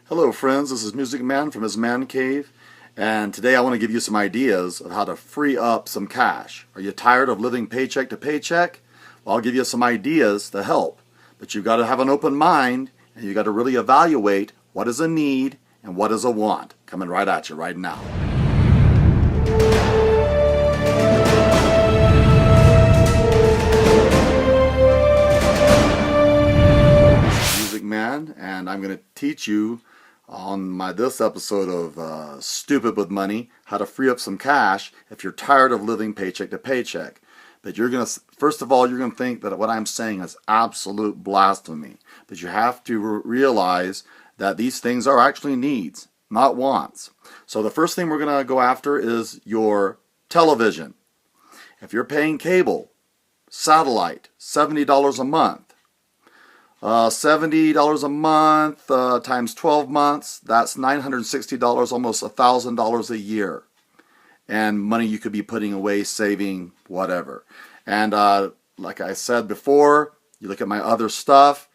Hello friends, this is Music Man from his man cave, and today I want to give you some ideas of how to free up some cash. Are you tired of living paycheck to paycheck? Well, I'll give you some ideas to help, but you've got to have an open mind and you've got to really evaluate what is a need and what is a want. Coming right at you right now. Music Man, and I'm going to teach you on this episode of Stupid with Money, how to free up some cash if you're tired of living paycheck to paycheck. But you're going to, first of all, you're going to think that what I'm saying is absolute blasphemy. But you have to realize that these things are actually needs, not wants. So the first thing we're going to go after is your television. If you're paying cable, satellite, $70 a month, $70 a month times 12 months, that's $960, almost $1,000 a year. And money you could be putting away, saving, whatever. And like I said before, you look at my other stuff,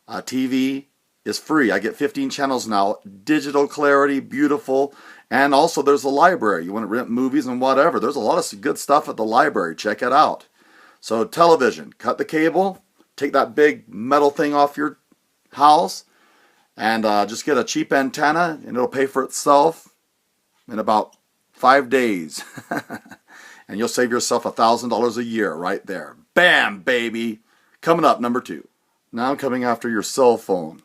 TV is free. I get 15 channels now, digital clarity, beautiful. And also there's a library. You want to rent movies and whatever. There's a lot of good stuff at the library. Check it out. So television, cut the cable. Take that big metal thing off your house and just get a cheap antenna and it'll pay for itself in about 5 days. And you'll save yourself $1,000 a year right there. Bam, baby! Coming up, number 2. Now I'm coming after your cell phone.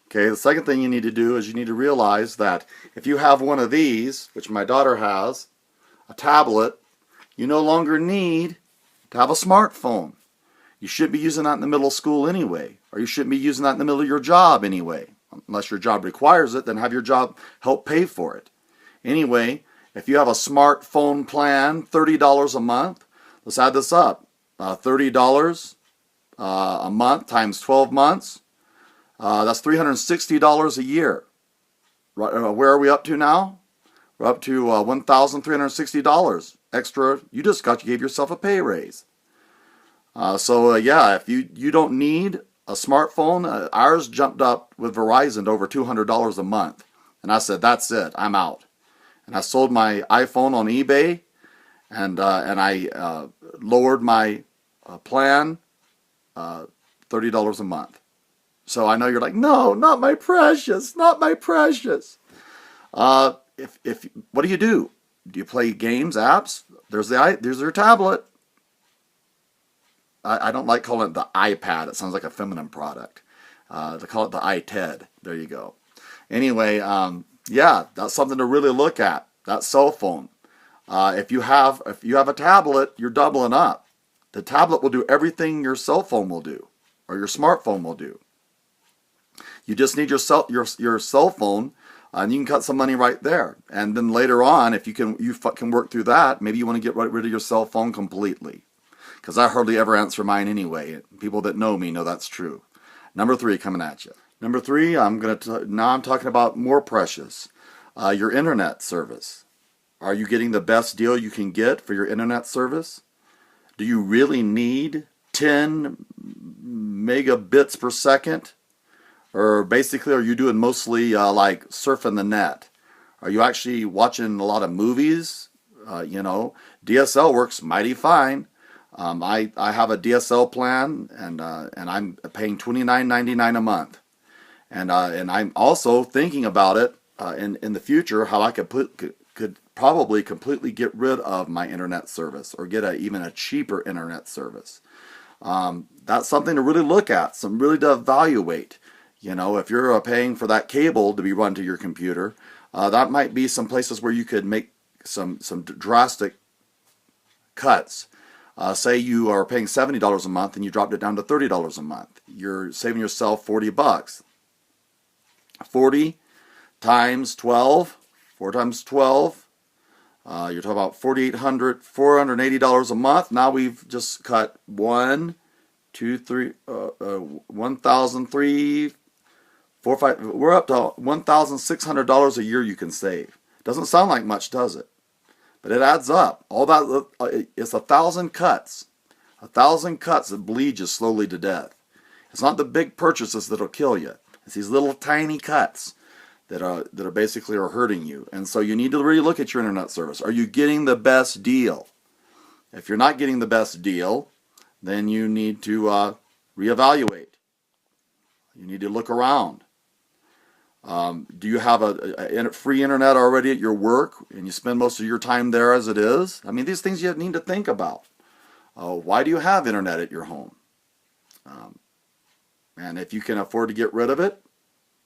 Okay, the second thing you need to do is you need to realize that if you have one of these, which my daughter has, a tablet, you no longer need to have a smartphone. You shouldn't be using that in the middle of school anyway, or you shouldn't be using that in the middle of your job anyway. Unless your job requires it, then have your job help pay for it. Anyway, if you have a smartphone plan, $30 a month, let's add this up. $30 a month times 12 months, that's $360 a year. Right, where are we up to now? We're up to $1,360 extra. You gave yourself a pay raise. Yeah, if you don't need a smartphone, ours jumped up with Verizon to over $200 a month. And I said, that's it, I'm out. And I sold my iPhone on eBay, and I lowered my plan, $30 a month. So I know you're like, no, not my precious, not my precious. What do? Do you play games, apps? There's your tablet. I don't like calling it the iPad. It sounds like a feminine product. They call it the iTed. There you go. Anyway, yeah, that's something to really look at. That cell phone. If you have a tablet, you're doubling up. The tablet will do everything your cell phone will do, or your smartphone will do. You just need your cell phone, and you can cut some money right there. And then later on, if you can work through that, maybe you want to get rid of your cell phone completely. Because I hardly ever answer mine anyway. People that know me know that's true. Number 3 coming at you. Number 3, now I'm talking about more precious. Your internet service. Are you getting the best deal you can get for your internet service? Do you really need 10 megabits per second? Or basically, are you doing mostly like surfing the net? Are you actually watching a lot of movies? DSL works mighty fine. I have a DSL plan, and I'm paying $29.99 a month, and I'm also thinking about it in the future how I could probably completely get rid of my internet service or get even a cheaper internet service. That's something to really look at, to evaluate. If you're paying for that cable to be run to your computer, that might be some places where you could make some drastic cuts. Say you are paying $70 a month and you dropped it down to $30 a month. You're saving yourself $40. 40 times 12, 4 times 12, you're talking about $480 a month. Now we've just cut 1, 2, 3, 1,003, 4, 5. We're up to $1,600 a year you can save. Doesn't sound like much, does it? But it adds up. All that, it's 1,000 cuts. 1,000 cuts that bleed you slowly to death. It's not the big purchases that'll kill you. It's these little tiny cuts that are basically are hurting you. And so you need to really look at your internet service. Are you getting the best deal? If you're not getting the best deal, then you need to reevaluate. You need to look around. Do you have a free internet already at your work and you spend most of your time there as it is? I mean, these things you need to think about. Why do you have internet at your home? And if you can afford to get rid of it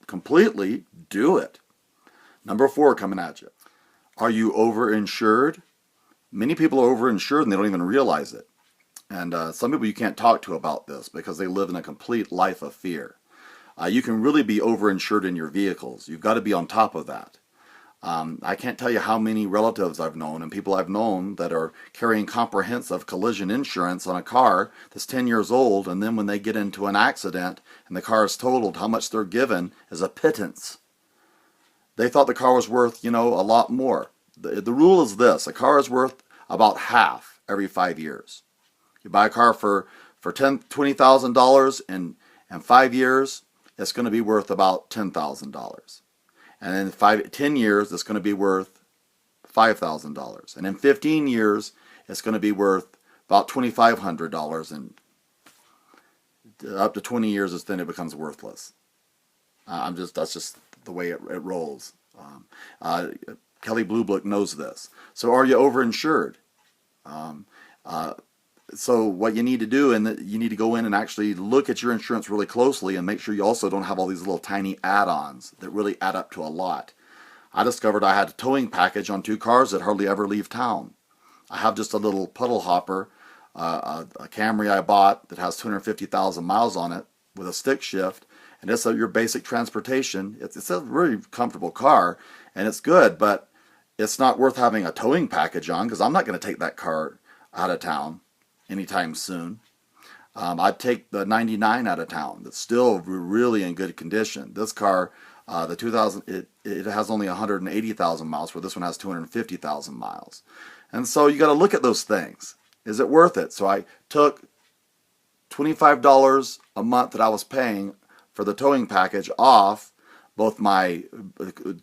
completely, do it. Number 4 coming at you. Are you overinsured? Many people are overinsured and they don't even realize it. And some people you can't talk to about this because they live in a complete life of fear. You can really be overinsured in your vehicles. You've got to be on top of that. I can't tell you how many relatives I've known and people I've known that are carrying comprehensive collision insurance on a car that's 10 years old, and then when they get into an accident and the car is totaled, how much they're given is a pittance. They thought the car was worth, a lot more. The rule is this: a car is worth about half every 5 years. You buy a car for $20,000 in 5 years, it's going to be worth about $10,000. And in 10 years, it's going to be worth $5,000. And in 15 years, it's going to be worth about $2,500. And up to 20 years, then it becomes worthless. That's just the way it rolls. Kelly Blue Book knows this. So are you overinsured? So what you need to do, and you need to go in and actually look at your insurance really closely and make sure you also don't have all these little tiny add-ons that really add up to a lot. I discovered I had a towing package on 2 cars that hardly ever leave town. I have just a little puddle hopper, a Camry I bought that has 250,000 miles on it with a stick shift, and it's your basic transportation. It's a really comfortable car, and it's good, but it's not worth having a towing package on because I'm not going to take that car out of town anytime soon. I'd take the 99 out of town. That's still really in good condition. This car, the 2000, it has only 180,000 miles, where this one has 250,000 miles. And so you got to look at those things. Is it worth it? So I took $25 a month that I was paying for the towing package off both my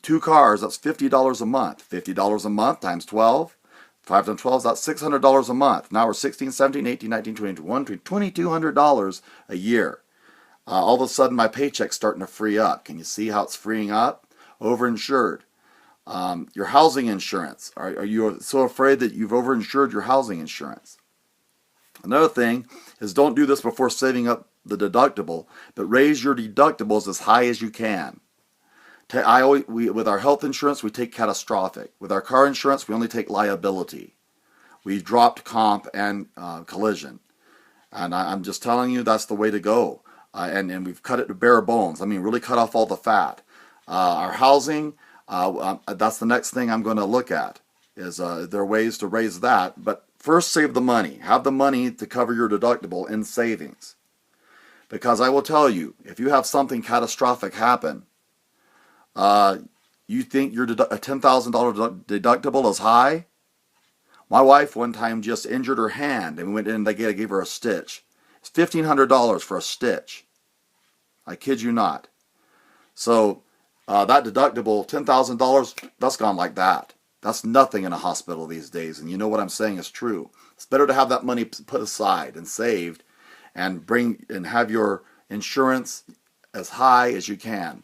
2 cars. That's $50 a month. $50 a month times 12. 5 times 12, that's $600 a month. Now we're 16, 17, 18, 19, 20, 21, $2,200 a year. All of a sudden my paycheck's starting to free up. Can you see how it's freeing up? Overinsured. Your housing insurance. Are you so afraid that you've overinsured your housing insurance? Another thing is, don't do this before saving up the deductible, but raise your deductibles as high as you can. With our health insurance, we take catastrophic. With our car insurance, we only take liability. We dropped comp and collision. And I'm just telling you, that's the way to go. And we've cut it to bare bones. I mean, really cut off all the fat. Our housing, that's the next thing I'm going to look at. Is there are ways to raise that. But first, save the money. Have the money to cover your deductible in savings. Because I will tell you, if you have something catastrophic happen, you think your a $10,000 deductible is high? My wife one time just injured her hand, and we went in and they gave her a stitch. It's $1,500 for a stitch. I kid you not. So that deductible, $10,000, that's gone like that. That's nothing in a hospital these days, and you know what I'm saying is true. It's better to have that money put aside and saved, and have your insurance as high as you can.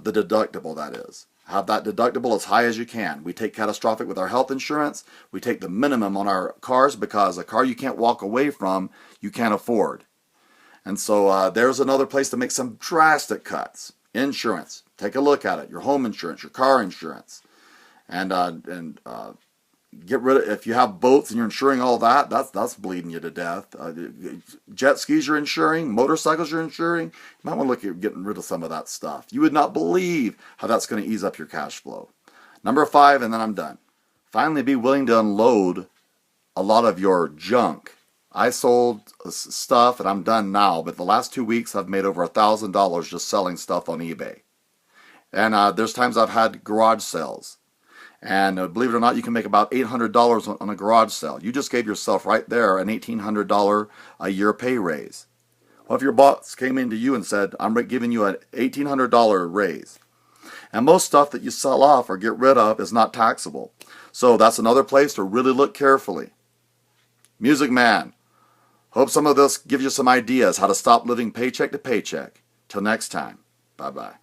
The deductible, that is. Have that deductible as high as you can. We take catastrophic with our health insurance. We take the minimum on our cars, because a car you can't walk away from, you can't afford. And so there's another place to make some drastic cuts. Insurance. Take a look at it. Your home insurance, your car insurance. And get rid of, if you have boats and you're insuring all that, that's bleeding you to death. Jet skis you're insuring, motorcycles you're insuring. You might want to look at getting rid of some of that stuff. You would not believe how that's going to ease up your cash flow. Number 5, and then I'm done. Finally, be willing to unload a lot of your junk. I sold stuff, and I'm done now, but the last 2 weeks I've made over $1,000 just selling stuff on eBay. And there's times I've had garage sales. And believe it or not, you can make about $800 on a garage sale. You just gave yourself right there an $1,800 a year pay raise. Well, if your boss came into you and said, I'm giving you an $1,800 raise, And most stuff that you sell off or get rid of is not taxable. So that's another place to really look carefully. Music Man, hope some of this gives you some ideas how to stop living paycheck to paycheck. Till next time, bye-bye.